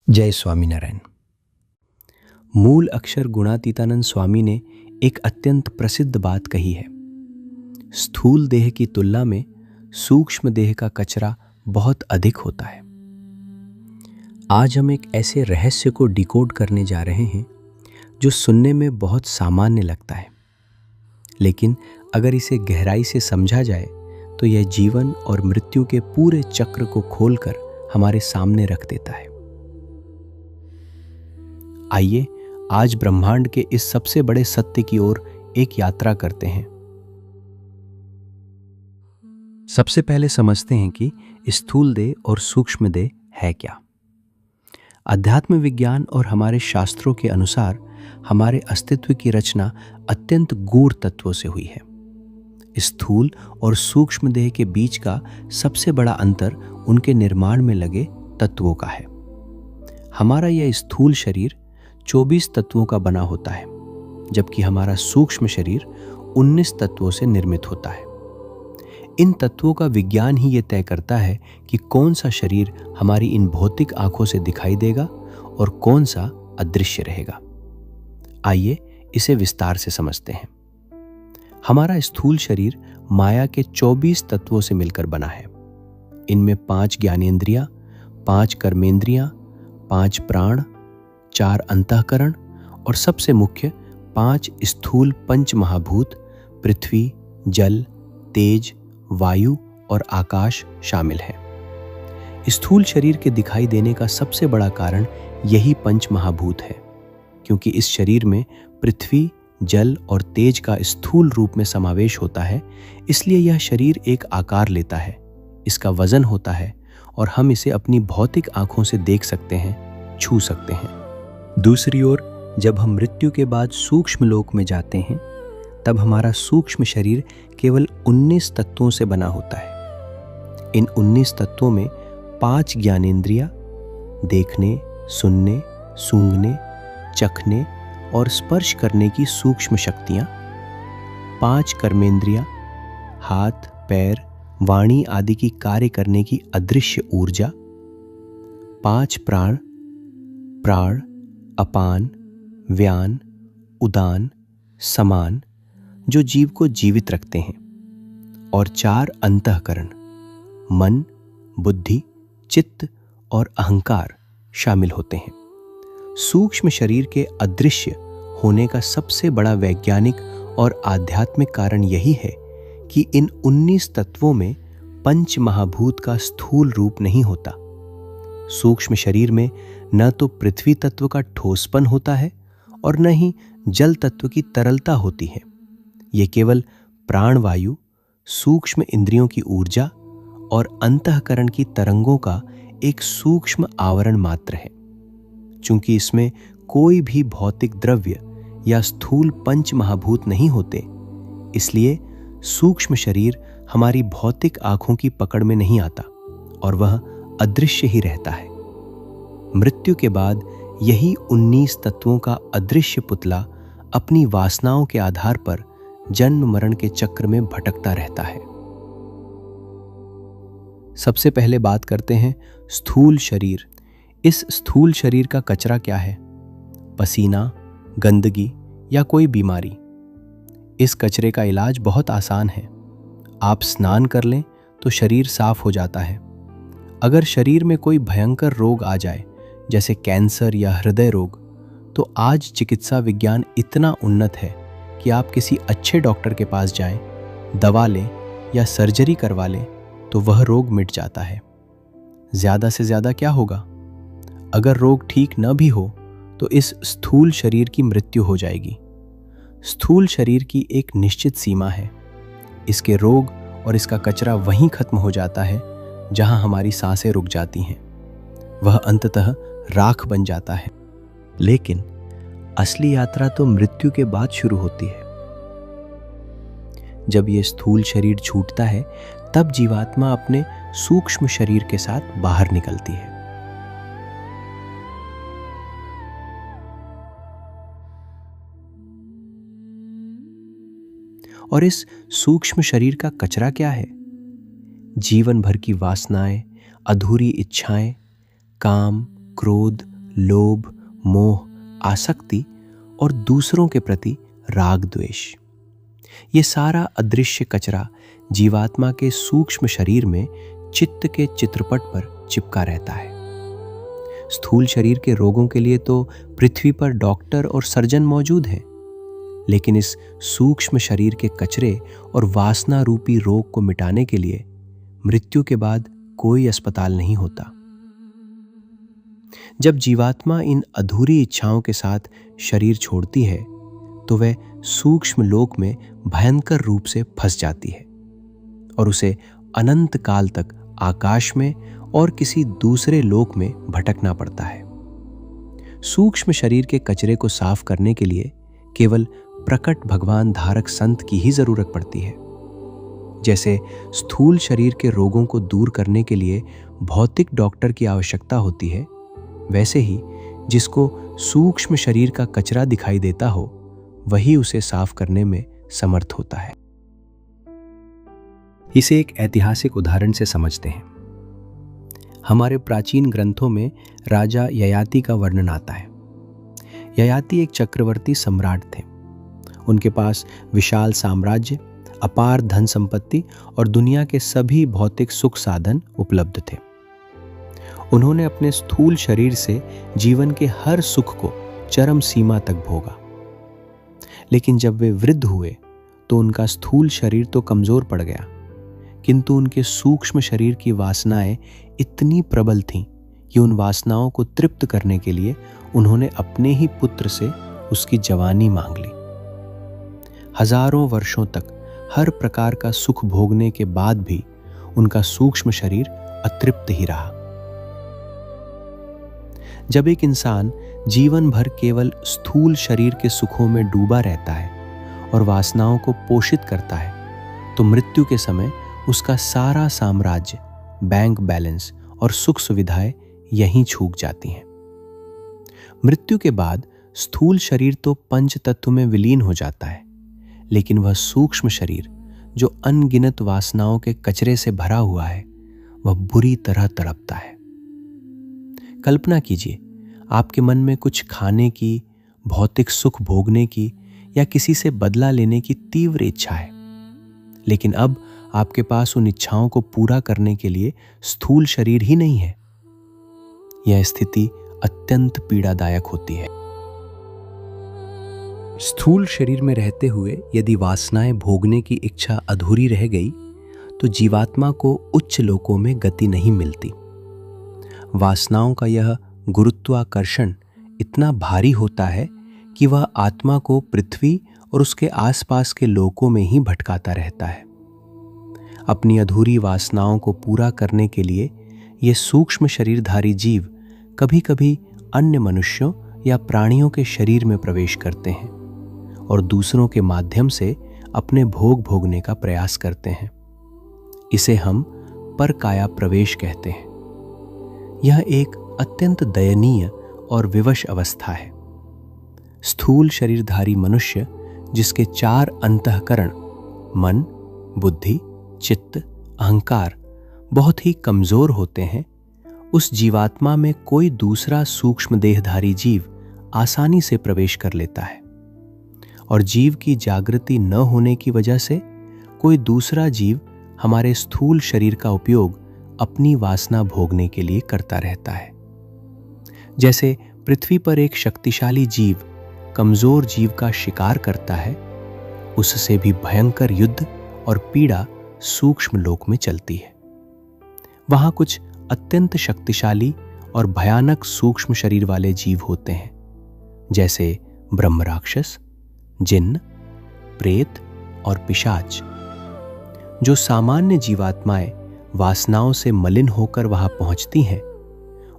जय स्वामीनारायण। मूल अक्षर गुणातीतानंद स्वामी ने एक अत्यंत प्रसिद्ध बात कही है। स्थूल देह की तुलना में सूक्ष्म देह का कचरा बहुत अधिक होता है। आज हम एक ऐसे रहस्य को डिकोड करने जा रहे हैं जो सुनने में बहुत सामान्य लगता है, लेकिन अगर इसे गहराई से समझा जाए तो यह जीवन और मृत्यु के पूरे चक्र को खोलकर हमारे सामने रख देता है। आइए आज ब्रह्मांड के इस सबसे बड़े सत्य की ओर एक यात्रा करते हैं। सबसे पहले समझते हैं कि स्थूल देह और सूक्ष्म देह है क्या। अध्यात्म विज्ञान और हमारे शास्त्रों के अनुसार हमारे अस्तित्व की रचना अत्यंत गूढ़ तत्वों से हुई है। स्थूल और सूक्ष्म देह के बीच का सबसे बड़ा अंतर उनके निर्माण में लगे तत्वों का है। हमारा यह स्थूल शरीर 24 तत्वों का बना होता है, जबकि हमारा सूक्ष्म शरीर 19 तत्वों से निर्मित होता है। इन तत्वों का विज्ञान ही ये तय करता है कि कौन सा शरीर हमारी इन भौतिक आंखों से दिखाई देगा और कौन सा अदृश्य रहेगा। आइए इसे विस्तार से समझते हैं। हमारा स्थूल शरीर माया के 24 तत्वों से मिलकर बना है। इनमें 5 ज्ञानेंद्रियां, 5 कर्मेंद्रियां, 5 प्राण, 4 अंतःकरण और सबसे मुख्य 5 स्थूल पंच महाभूत पृथ्वी, जल, तेज, वायु और आकाश शामिल है। स्थूल शरीर के दिखाई देने का सबसे बड़ा कारण यही पंच महाभूत है, क्योंकि इस शरीर में पृथ्वी, जल और तेज का स्थूल रूप में समावेश होता है। इसलिए यह शरीर एक आकार लेता है, इसका वजन होता है और हम इसे अपनी भौतिक आंखों से देख सकते हैं, छू सकते हैं। दूसरी ओर जब हम मृत्यु के बाद सूक्ष्म लोक में जाते हैं, तब हमारा सूक्ष्म शरीर केवल 19 तत्वों से बना होता है। इन 19 तत्वों में 5 ज्ञानेंद्रियां, देखने, सुनने, सूंघने, चखने और स्पर्श करने की सूक्ष्म शक्तियां, 5 कर्मेंद्रियां, हाथ, पैर, वाणी आदि की कार्य करने की अदृश्य ऊर्जा, 5 प्राण, प्राण, अपान, व्यान, उदान, समान, जो जीव को जीवित रखते हैं, और 4 अंतःकरण, मन, बुद्धि, चित्त और अहंकार शामिल होते हैं। सूक्ष्म शरीर के अदृश्य होने का सबसे बड़ा वैज्ञानिक और आध्यात्मिक कारण यही है कि इन 19 तत्वों में पंच महाभूत का स्थूल रूप नहीं होता। सूक्ष्म शरीर में न तो पृथ्वी तत्व का ठोसपन होता है और न ही जल तत्व की तरलता होती है। ये केवल प्राणवायु, सूक्ष्म इंद्रियों की ऊर्जा और अंतःकरण की तरंगों का एक सूक्ष्म आवरण मात्र है। चूंकि इसमें कोई भी भौतिक द्रव्य या स्थूल पंच महाभूत नहीं होते, इसलिए सूक्ष्म शरीर हमारी भौतिक आंखों की पकड़ में नहीं आता और वह अदृश्य ही रहता है। मृत्यु के बाद यही 19 तत्वों का अदृश्य पुतला अपनी वासनाओं के आधार पर जन्म मरण के चक्र में भटकता रहता है। सबसे पहले बात करते हैं स्थूल शरीर। इस स्थूल शरीर का कचरा क्या है? पसीना, गंदगी या कोई बीमारी। इस कचरे का इलाज बहुत आसान है। आप स्नान कर लें तो शरीर साफ हो जाता है। अगर शरीर में कोई भयंकर रोग आ जाए, जैसे कैंसर या हृदय रोग, तो आज चिकित्सा विज्ञान इतना उन्नत है कि आप किसी अच्छे डॉक्टर के पास जाएं, दवा लें या सर्जरी करवा लें तो वह रोग मिट जाता है। ज़्यादा से ज़्यादा क्या होगा? अगर रोग ठीक न भी हो तो इस स्थूल शरीर की मृत्यु हो जाएगी। स्थूल शरीर की एक निश्चित सीमा है। इसके रोग और इसका कचरा वहीं खत्म हो जाता है जहां हमारी सांसें रुक जाती हैं। वह अंततः राख बन जाता है। लेकिन असली यात्रा तो मृत्यु के बाद शुरू होती है। जब यह स्थूल शरीर छूटता है, तब जीवात्मा अपने सूक्ष्म शरीर के साथ बाहर निकलती है। और इस सूक्ष्म शरीर का कचरा क्या है? जीवन भर की वासनाएं, अधूरी इच्छाएं, काम, क्रोध, लोभ, मोह, आसक्ति और दूसरों के प्रति राग द्वेष। ये सारा अदृश्य कचरा जीवात्मा के सूक्ष्म शरीर में चित्त के चित्रपट पर चिपका रहता है। स्थूल शरीर के रोगों के लिए तो पृथ्वी पर डॉक्टर और सर्जन मौजूद हैं, लेकिन इस सूक्ष्म शरीर के कचरे और वासना रूपी रोग को मिटाने के लिए मृत्यु के बाद कोई अस्पताल नहीं होता। जब जीवात्मा इन अधूरी इच्छाओं के साथ शरीर छोड़ती है तो वह सूक्ष्म लोक में भयंकर रूप से फंस जाती है और उसे अनंत काल तक आकाश में और किसी दूसरे लोक में भटकना पड़ता है। सूक्ष्म शरीर के कचरे को साफ करने के लिए केवल प्रकट भगवान धारक संत की ही जरूरत पड़ती है। जैसे स्थूल शरीर के रोगों को दूर करने के लिए भौतिक डॉक्टर की आवश्यकता होती है, वैसे ही जिसको सूक्ष्म शरीर का कचरा दिखाई देता हो वही उसे साफ करने में समर्थ होता है। इसे एक ऐतिहासिक उदाहरण से समझते हैं। हमारे प्राचीन ग्रंथों में राजा ययाति का वर्णन आता है। ययाति एक चक्रवर्ती सम्राट थे। उनके पास विशाल साम्राज्य, अपार धन संपत्ति और दुनिया के सभी भौतिक सुख साधन उपलब्ध थे। उन्होंने अपने स्थूल शरीर से जीवन के हर सुख को चरम सीमा तक भोगा। लेकिन जब वे वृद्ध हुए तो उनका स्थूल शरीर तो कमजोर पड़ गया, किंतु उनके सूक्ष्म शरीर की वासनाएं इतनी प्रबल थीं कि उन वासनाओं को तृप्त करने के लिए उन्होंने अपने ही पुत्र से उसकी जवानी मांग ली। हजारों वर्षों तक हर प्रकार का सुख भोगने के बाद भी उनका सूक्ष्म शरीर अतृप्त ही रहा। जब एक इंसान जीवन भर केवल स्थूल शरीर के सुखों में डूबा रहता है और वासनाओं को पोषित करता है तो मृत्यु के समय उसका सारा साम्राज्य, बैंक बैलेंस और सुख सुविधाएं यहीं छूट जाती हैं। मृत्यु के बाद स्थूल शरीर तो पंच तत्व में विलीन हो जाता है, लेकिन वह सूक्ष्म शरीर जो अनगिनत वासनाओं के कचरे से भरा हुआ है वह बुरी तरह तड़पता है। कल्पना कीजिए, आपके मन में कुछ खाने की, भौतिक सुख भोगने की या किसी से बदला लेने की तीव्र इच्छा है, लेकिन अब आपके पास उन इच्छाओं को पूरा करने के लिए स्थूल शरीर ही नहीं है। यह स्थिति अत्यंत पीड़ादायक होती है। स्थूल शरीर में रहते हुए यदि वासनाएं भोगने की इच्छा अधूरी रह गई तो जीवात्मा को उच्च लोकों में गति नहीं मिलती। वासनाओं का यह गुरुत्वाकर्षण इतना भारी होता है कि वह आत्मा को पृथ्वी और उसके आसपास के लोकों में ही भटकाता रहता है। अपनी अधूरी वासनाओं को पूरा करने के लिए ये सूक्ष्म शरीरधारी जीव कभी कभी अन्य मनुष्यों या प्राणियों के शरीर में प्रवेश करते हैं और दूसरों के माध्यम से अपने भोग भोगने का प्रयास करते हैं। इसे हम परकाया प्रवेश कहते हैं। यह एक अत्यंत दयनीय और विवश अवस्था है। स्थूल शरीरधारी मनुष्य जिसके 4 अंतःकरण मन, बुद्धि, चित्त, अहंकार बहुत ही कमजोर होते हैं, उस जीवात्मा में कोई दूसरा सूक्ष्म देहधारी जीव आसानी से प्रवेश कर लेता है और जीव की जागृति न होने की वजह से कोई दूसरा जीव हमारे स्थूल शरीर का उपयोग अपनी वासना भोगने के लिए करता रहता है। जैसे पृथ्वी पर एक शक्तिशाली जीव कमजोर जीव का शिकार करता है, उससे भी भयंकर युद्ध और पीड़ा सूक्ष्म लोक में चलती है। वहां कुछ अत्यंत शक्तिशाली और भयानक सूक्ष्म शरीर वाले जीव होते हैं, जैसे ब्रह्म राक्षस, जिन्न, प्रेत और पिशाच। जो सामान्य जीवात्माएं वासनाओं से मलिन होकर वहां पहुंचती हैं,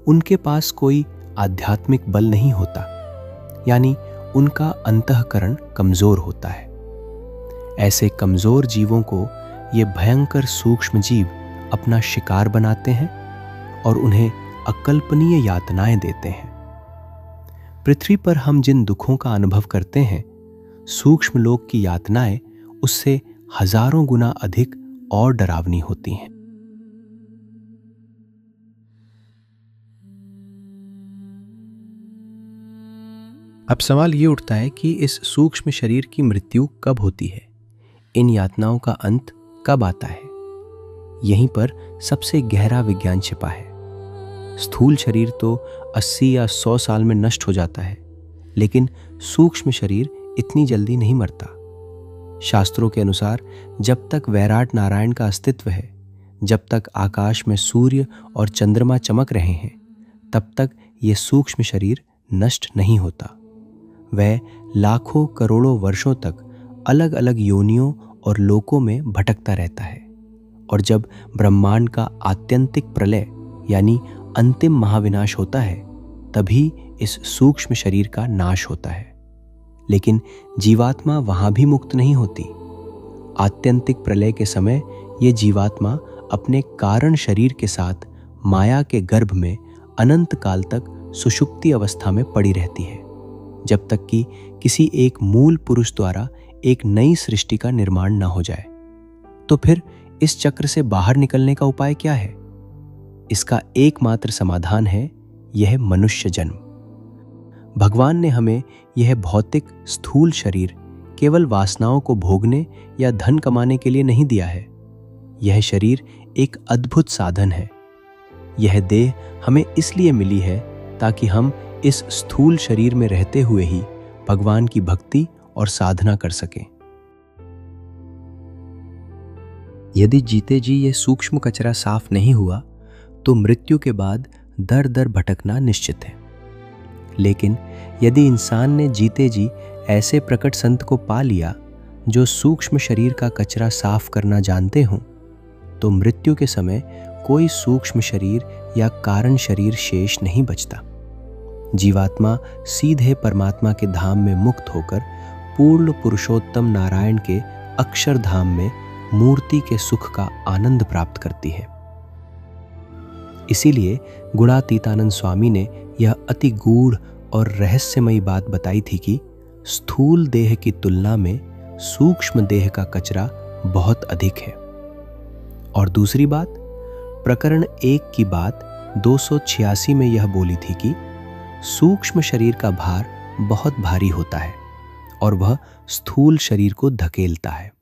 उनके पास कोई आध्यात्मिक बल नहीं होता, यानी उनका अंतःकरण कमजोर होता है। ऐसे कमजोर जीवों को ये भयंकर सूक्ष्म जीव अपना शिकार बनाते हैं और उन्हें अकल्पनीय यातनाएं देते हैं। पृथ्वी पर हम जिन दुखों का अनुभव करते हैं, सूक्ष्म लोक की यातनाएं उससे हजारों गुना अधिक और डरावनी होती हैं। अब सवाल ये उठता है कि इस सूक्ष्म शरीर की मृत्यु कब होती है, इन यातनाओं का अंत कब आता है। यहीं पर सबसे गहरा विज्ञान छिपा है। स्थूल शरीर तो 80 या 100 साल में नष्ट हो जाता है, लेकिन सूक्ष्म शरीर इतनी जल्दी नहीं मरता। शास्त्रों के अनुसार जब तक वैराट नारायण का अस्तित्व है, जब तक आकाश में सूर्य और चंद्रमा चमक रहे हैं, तब तक ये सूक्ष्म शरीर नष्ट नहीं होता। वह लाखों करोड़ों वर्षों तक अलग अलग योनियों और लोकों में भटकता रहता है, और जब ब्रह्मांड का आत्यंतिक प्रलय यानी अंतिम महाविनाश होता है, तभी इस सूक्ष्म शरीर का नाश होता है। लेकिन जीवात्मा वहां भी मुक्त नहीं होती। आत्यंतिक प्रलय के समय ये जीवात्मा अपने कारण शरीर के साथ माया के गर्भ में अनंत काल तक सुषुप्ति अवस्था में पड़ी रहती है, जब तक कि किसी एक मूल पुरुष द्वारा एक नई सृष्टि का निर्माण न हो जाए। तो फिर इस चक्र से बाहर निकलने का उपाय क्या है? इसका एकमात्र समाधान है यह मनुष्य जन्म। भगवान ने हमें यह भौतिक स्थूल शरीर केवल वासनाओं को भोगने या धन कमाने के लिए नहीं दिया है। यह शरीर एक अद्भुत साधन है। यह देह हमें इसलिए मिली है ताकि हम इस स्थूल शरीर में रहते हुए ही भगवान की भक्ति और साधना कर सकें। यदि जीते जी ये सूक्ष्म कचरा साफ नहीं हुआ तो मृत्यु के बाद दर दर भटकना निश्चित है। लेकिन यदि इंसान ने जीते जी ऐसे प्रकट संत को पा लिया जो सूक्ष्म शरीर का कचरा साफ करना जानते हों, तो मृत्यु के समय कोई सूक्ष्म शरीर या कारण शरीर शेष नहीं बचता। जीवात्मा सीधे परमात्मा के धाम में मुक्त होकर पूर्ण पुरुषोत्तम नारायण के अक्षरधाम में मूर्ति के सुख का आनंद प्राप्त करती है। इसीलिए गुणातीतानंद स्वामी ने यह अति गूढ़ और रहस्यमयी बात बताई थी कि स्थूल देह की तुलना में सूक्ष्म देह का कचरा बहुत अधिक है। और दूसरी बात, प्रकरण 1 की बात 286 में यह बोली थी कि सूक्ष्म शरीर का भार बहुत भारी होता है और वह स्थूल शरीर को धकेलता है।